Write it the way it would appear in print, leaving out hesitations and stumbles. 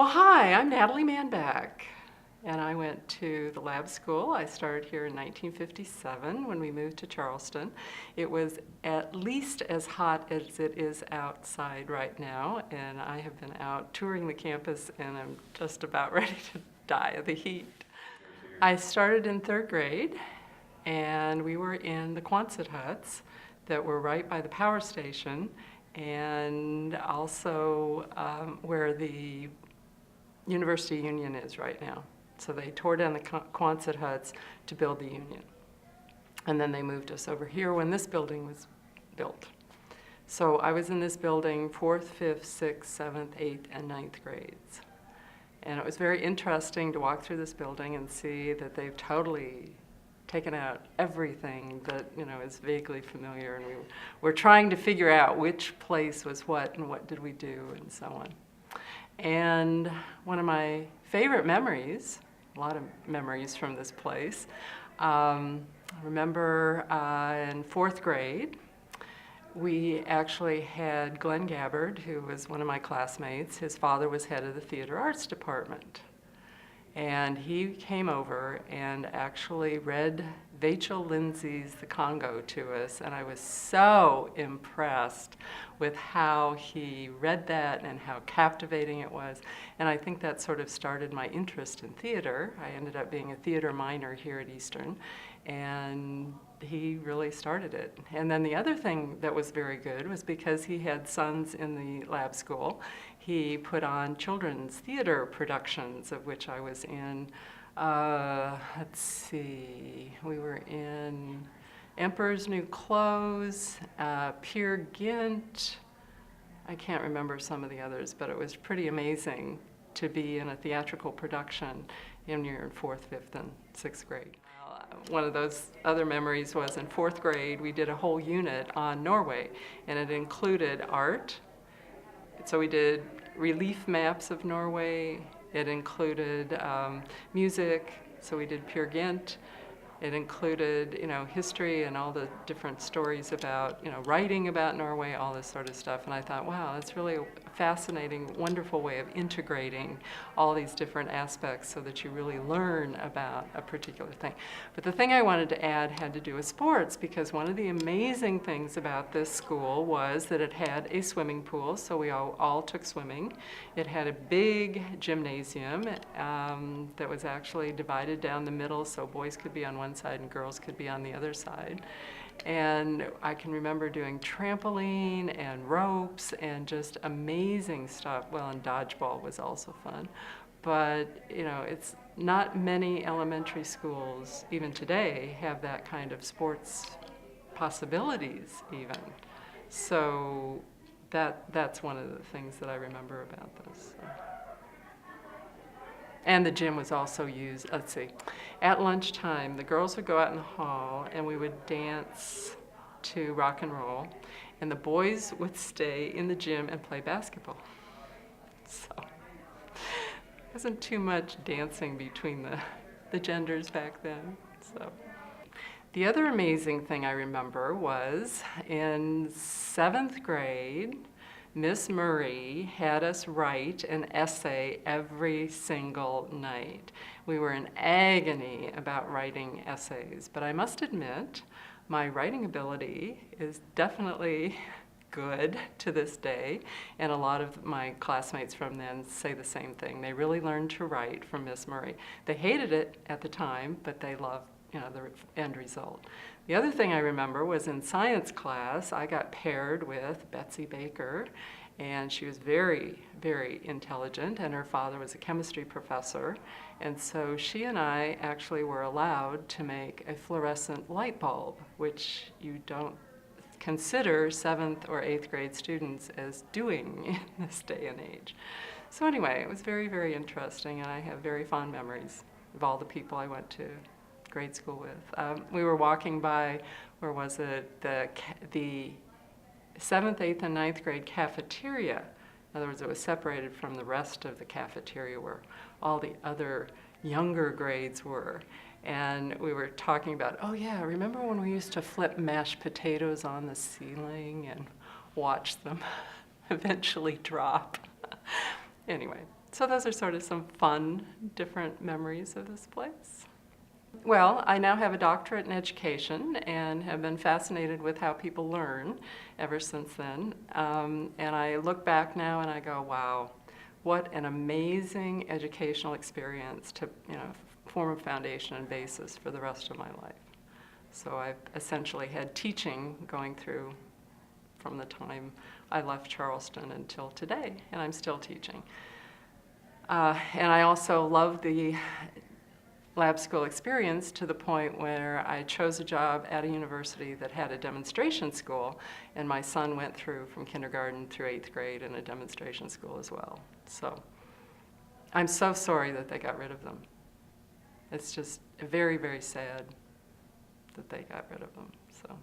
Well, hi, I'm Natalie Manbeck, and I went to the lab school. I started here in 1957 when we moved to Charleston. It was at least as hot as it is outside right now, and I have been out touring the campus, and I'm just about ready to die of the heat. I started in third grade, and we were in the Quonset huts that were right by the power station, and also where the University Union is right now. So they tore down the Quonset huts to build the Union. And then they moved us over here when this building was built. So I was in this building 4th, 5th, 6th, 7th, 8th, and 9th grades. And it was very interesting to walk through this building and see that they've totally taken out everything that is vaguely familiar, and we were trying to figure out which place was what and what did we do and so on. And one of my favorite memories, a lot of memories from this place, I remember in 4th grade, we actually had Glenn Gabbard, who was one of my classmates. His father was head of the theater arts department. And he came over and actually read Vachel Lindsay's The Congo to us, and I was so impressed with how he read that and how captivating it was. And I think that sort of started my interest in theater. I ended up being a theater minor here at Eastern, and he really started it. And then the other thing that was very good was because he had sons in the lab school, he put on children's theater productions, of which I was in. Let's see, we were in Emperor's New Clothes, Peer Gynt. I can't remember some of the others, but it was pretty amazing to be in a theatrical production when you're in 4th, 5th, and 6th grade. One of those other memories was in 4th grade, we did a whole unit on Norway, and it included art. So we did relief maps of Norway. It included music, so we did Peer Gynt. It included, history and all the different stories about, writing about Norway, all this sort of stuff. And I thought, wow, that's really a fascinating, wonderful way of integrating all these different aspects so that you really learn about a particular thing. But the thing I wanted to add had to do with sports, because one of the amazing things about this school was that it had a swimming pool, so we all took swimming. It had a big gymnasium that was actually divided down the middle, so boys could be on one side and girls could be on the other side. And I can remember doing trampoline and ropes and just amazing stuff. Well, and dodgeball was also fun. But, it's not many elementary schools, even today, have that kind of sports possibilities even. So that's one of the things that I remember about this. So. And the gym was also used, let's see, at lunchtime, the girls would go out in the hall and we would dance to rock and roll, and the boys would stay in the gym and play basketball. So there wasn't too much dancing between the genders back then. So the other amazing thing I remember was in 7th grade, Miss Murray had us write an essay every single night. We were in agony about writing essays, but I must admit, my writing ability is definitely good to this day, and a lot of my classmates from then say the same thing. They really learned to write from Miss Murray. They hated it at the time, but they loved the end result. The other thing I remember was in science class, I got paired with Betsy Baker, and she was very, very intelligent, and her father was a chemistry professor, and so she and I actually were allowed to make a fluorescent light bulb, which you don't consider 7th or 8th grade students as doing in this day and age. So anyway, it was very, very interesting, and I have very fond memories of all the people I went to grade school with. We were walking by, where was it, the 7th, 8th, and 9th grade cafeteria. In other words, it was separated from the rest of the cafeteria where all the other younger grades were. And we were talking about, oh yeah, remember when we used to flip mashed potatoes on the ceiling and watch them eventually drop? Anyway, So those are sort of some fun, different memories of this place. Well, I now have a doctorate in education and have been fascinated with how people learn ever since then. And I look back now and I go, wow, what an amazing educational experience to, form a foundation and basis for the rest of my life. So I've essentially had teaching going through from the time I left Charleston until today, and I'm still teaching. And I also love the lab school experience to the point where I chose a job at a university that had a demonstration school, and my son went through from kindergarten through 8th grade in a demonstration school as well. So I'm so sorry that they got rid of them. It's just very, very sad that they got rid of them. So.